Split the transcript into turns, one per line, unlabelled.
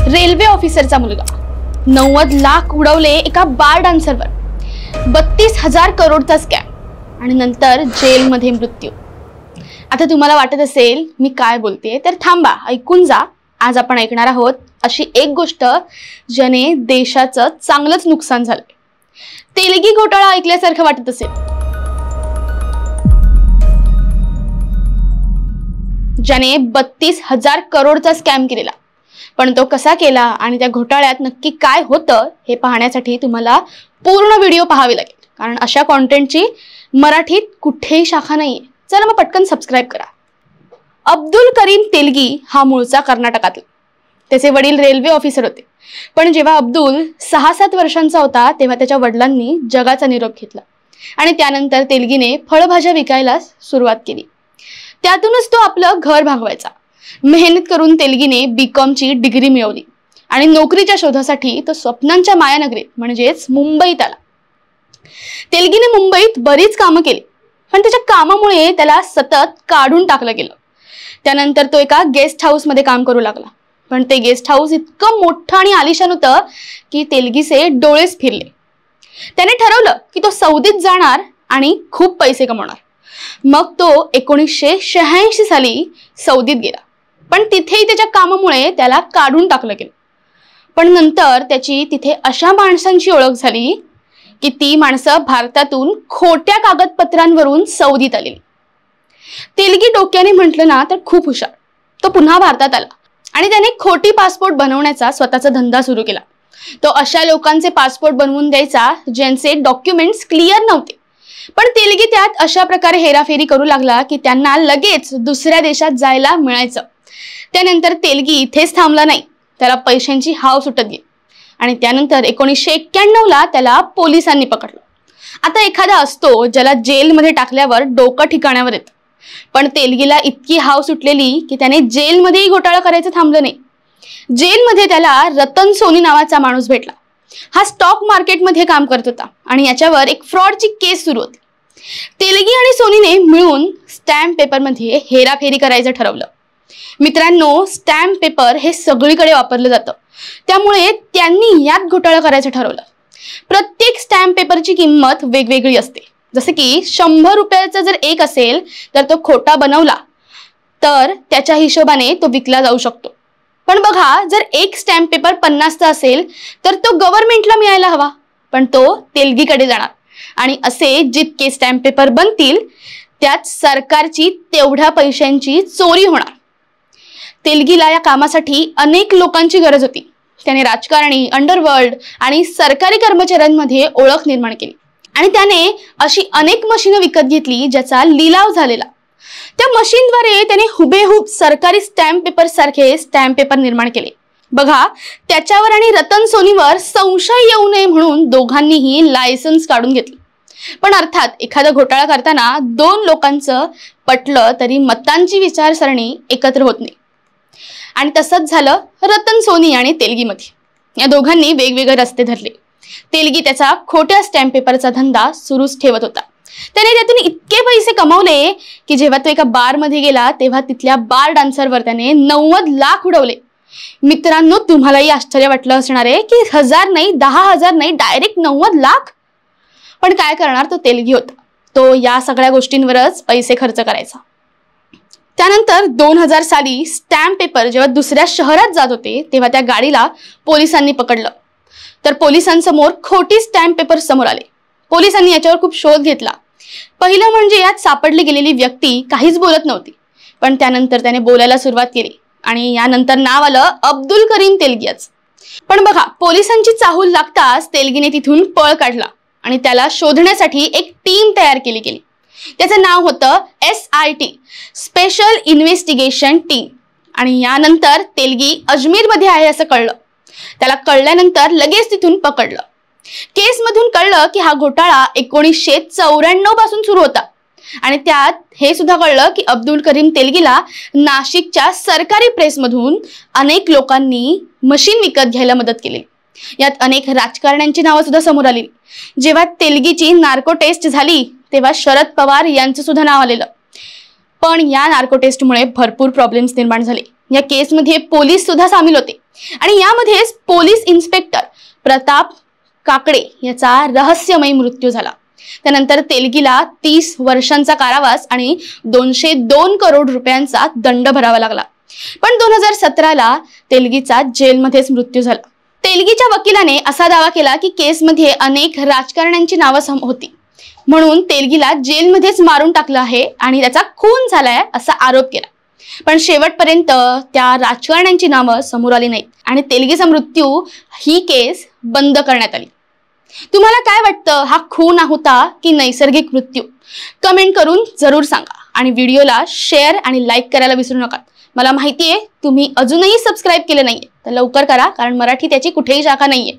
Railway ऑफिसरचा मुलगा 90 लाख उडवले एका बार डान्सरवर, 32,000 करोडचा स्कॅम आणि नंतर जेलमध्ये मृत्यू। आता तुम्हाला वाटत असेल मी काय बोलते, तर थांबा ऐकून जा। आज आपण ऐकणार आहोत अशी एक गोष्ट ज्याने देशाचं चांगलंच नुकसान झालंय। तेलगी घोटाळा ऐकल्यासारखं वाटत असेल, ज्याने 32,000 करोडचा स्कॅम केलेला, पण तो कसा केला आणि त्या घोटाळ्यात नक्की काय होतं हे पाहण्यासाठी तुम्हाला पूर्ण व्हिडिओ पाहावे लागेल, कारण अशा कंटेंटची मराठीत कुठेही शाखा नाहीये। चला मग पटकन सबस्क्राइब करा। अब्दुल करीम तेलगी हा मूळचा कर्नाटकातला। त्याचे वडील रेल्वे ऑफिसर होते, पण जेव्हा अब्दुल 6-7 वर्षांचा होता तेव्हा त्याच्या वडिलांनी जगाचा निरोप घेतला आणि त्यानंतर तेलगीने फळभाज्या विकायला सुरुवात केली। त्यातूनच तो आपलं घर भागवायचा। मेहनत करून तेलगीने B.Com ची डिग्री मिळवली आणि नोकरीच्या शोधासाठी तो स्वप्नांच्या मायानगरीत म्हणजेच मुंबईत आला। तेलगीने मुंबईत बरीच कामं केली, पण त्याच्या कामामुळे त्याला सतत काढून टाकलं गेलं। त्यानंतर तो एका गेस्ट हाऊस मध्ये काम करू लागला, पण ते गेस्ट हाऊस इतकं मोठं आणि आलिशान होतं की तेलगीचे डोळेच फिरले। त्याने ठरवलं की तो सौदीत जाणार आणि खूप पैसे कमवणार। मग तो 1986 साली सौदीत गेला, पण तिथेही त्याच्या कामामुळे त्याला काढून टाकलं गेलं। पण नंतर त्याची तिथे अशा माणसांची ओळख झाली की ती माणसं भारतातून खोट्या कागदपत्रांवरून सौदीत आली। तेलगी डोक्याने म्हटलं ना तर खूप हुशार। तो पुन्हा भारतात आला आणि त्याने खोटी पासपोर्ट बनवण्याचा स्वतःचा धंदा सुरू केला। तो अशा लोकांचे पासपोर्ट बनवून द्यायचा ज्यांचे डॉक्युमेंट्स क्लिअर नव्हते, पण तेलगी त्यात अशा प्रकारे हेराफेरी करू लागला की त्यांना लगेच दुसऱ्या देशात जायला मिळायचं। त्यानंतर तेलगी इथेच थांबला नाही, त्याला पैशांची हाव सुटत गेली आणि त्यानंतर 1991 ला त्याला पोलिसांनी पकडलं। आता एखादा असतो ज्याला जेलमध्ये टाकल्यावर डोकं ठिकाणावर येतं, पण तेलगीला इतकी हाव सुटलेली की त्याने जेलमध्येही घोटाळा करायचं थांबलं नाही। जेलमध्ये त्याला रतन सोनी नावाचा माणूस भेटला। हा स्टॉक मार्केटमध्ये काम करत होता आणि याच्यावर एक फ्रॉडची केस सुरू होती। तेलगी आणि सोनीने मिळून स्टॅम्प पेपरमध्ये हेराफेरी करायचं ठरवलं। मित्रांनो, स्टॅम्प पेपर हे सगळीकडे वापरलं जातं, त्यामुळे त्यांनी यात घोटाळा करायचं ठरवलं। प्रत्येक स्टॅम्प पेपरची किंमत वेगवेगळी असते। जसे की 100 रुपयाचा जर एक असेल तर तो खोटा बनवला तर त्याच्या हिशोबाने तो विकला जाऊ शकतो। पण बघा, जर एक स्टॅम्प पेपर 50 चा असेल तर तो गव्हर्नमेंटला मिळायला हवा, पण तो तेलगीकडे जाणार आणि असे जितके स्टॅम्प पेपर बनतील त्यात सरकारची तेवढ्या पैशांची चोरी होणार। तेलगीला या कामासाठी अनेक लोकांची गरज होती। त्याने राजकारणी, अंडरवर्ल्ड आणि सरकारी कर्मचाऱ्यांमध्ये ओळख निर्माण केली आणि त्याने अशी अनेक मशीन विकत घेतली ज्याचा लिलाव झालेला। त्या मशीनद्वारे त्याने हुबेहूब सरकारी स्टॅम्प पेपर सारखे स्टॅम्प पेपर निर्माण केले। बघा, त्याच्यावर आणि रतन सोनीवर संशय येऊ नये म्हणून दोघांनीही लायसन्स काढून घेतलं। पण अर्थात एखादा घोटाळा करताना 2 लोकांचं पटलं तरी मतांची विचारसरणी एकत्र होत नाही आणि तसंच झालं रतन सोनी आणि तेलगीमध्ये। या दोघांनी वेगवेगळे रस्ते धरले। तेलगी त्याचा खोट्या स्टॅम्प पेपरचा धंदा सुरूच ठेवत होता। त्याने त्यातून इतके पैसे कमावले की जेव्हा तो एका बार मध्ये गेला तेव्हा तिथल्या बार डान्सरवर त्याने 90 लाख उडवले। मित्रांनो, तुम्हालाही आश्चर्य वाटलं असणार आहे की 1000 नाही, 10,000 नाही, डायरेक्ट 90 लाख। पण काय करणार, तो तेलगी होता। तो या सगळ्या गोष्टींवरच पैसे खर्च करायचा। त्यानंतर 2000 साली स्टॅम्प पेपर जेव्हा दुसऱ्या शहरात जात होते तेव्हा त्या गाडीला पोलिसांनी पकडलं, तर पोलिसांसमोर खोटी स्टॅम्प पेपर समोर आले। पोलिसांनी याच्यावर खूप शोध घेतला। पहिलं म्हणजे यात सापडली गेलेली व्यक्ती काहीच बोलत नव्हती, पण त्यानंतर त्याने बोलायला सुरुवात केली आणि यानंतर नाव आलं अब्दुल करीम तेलगियाच। पण बघा, पोलिसांची चाहूल लागताच तेलगीने तिथून पळ काढला आणि त्याला शोधण्यासाठी एक टीम तयार केली गेली। त्याचं नाव होतं SIT, स्पेशल इन्व्हेस्टिगेशन टीम। आणि यानंतर तेलगी अजमेरमध्ये आहे असं कळलं। त्याला कळल्यानंतर लगेच तिथून पकडलं। केस मधून कळलं की हा घोटाळा 1994 पासून सुरू होता आणि त्यात हे सुद्धा कळलं की अब्दुल करीम तेलगीला नाशिकच्या सरकारी प्रेसमधून अनेक लोकांनी मशीन विकत घ्यायला मदत केली। यात अनेक राजकारण्यांची नावं सुद्धा समोर आली। जेव्हा तेलगीची नार्को टेस्ट झाली तेव्हा शरद पवार यांचं सुद्धा नाव आलेलं। पण या नार्को टेस्टमुळे भरपूर प्रॉब्लेम्स निर्माण झाले। या केसमध्ये पोलीस सुद्धा सामील होते आणि यामध्येच पोलीस इन्स्पेक्टर प्रताप काकडे याचा रहस्यमय मृत्यू झाला. त्यानंतर तेलगीला 30 वर्षांचा कारावास आणि 202 करोड रुपयांचा दंड भरावा लागला. पण 2017ला तेलगीचा जेलमध्येच मृत्यू झाला. तेलगीच्या वकिलाने असा दावा केला की केसमध्ये अनेक राजकारण्यांची नावं होती, म्हणून तेलगीला जेलमध्येच मारून टाकलं आहे आणि त्याचा खून झालाय असा आरोप केला. पण शेवटपर्यंत त्या राजकारण्यांची नावं समोर आली नाहीत आणि तेलगीचा मृत्यू ही केस बंद करण्यात आली. तुम्हाला काय वाटतं, हा खून होता की नैसर्गिक मृत्यू? कमेंट करून जरूर सांगा आणि व्हिडिओला शेअर आणि लाईक करायला विसरू नका. मला माहिती आहे तुम्ही अजूनही सबस्क्राईब केले नाहीये, तर लवकर करा, कारण मराठी त्याची कुठेही शाखा नाहीये.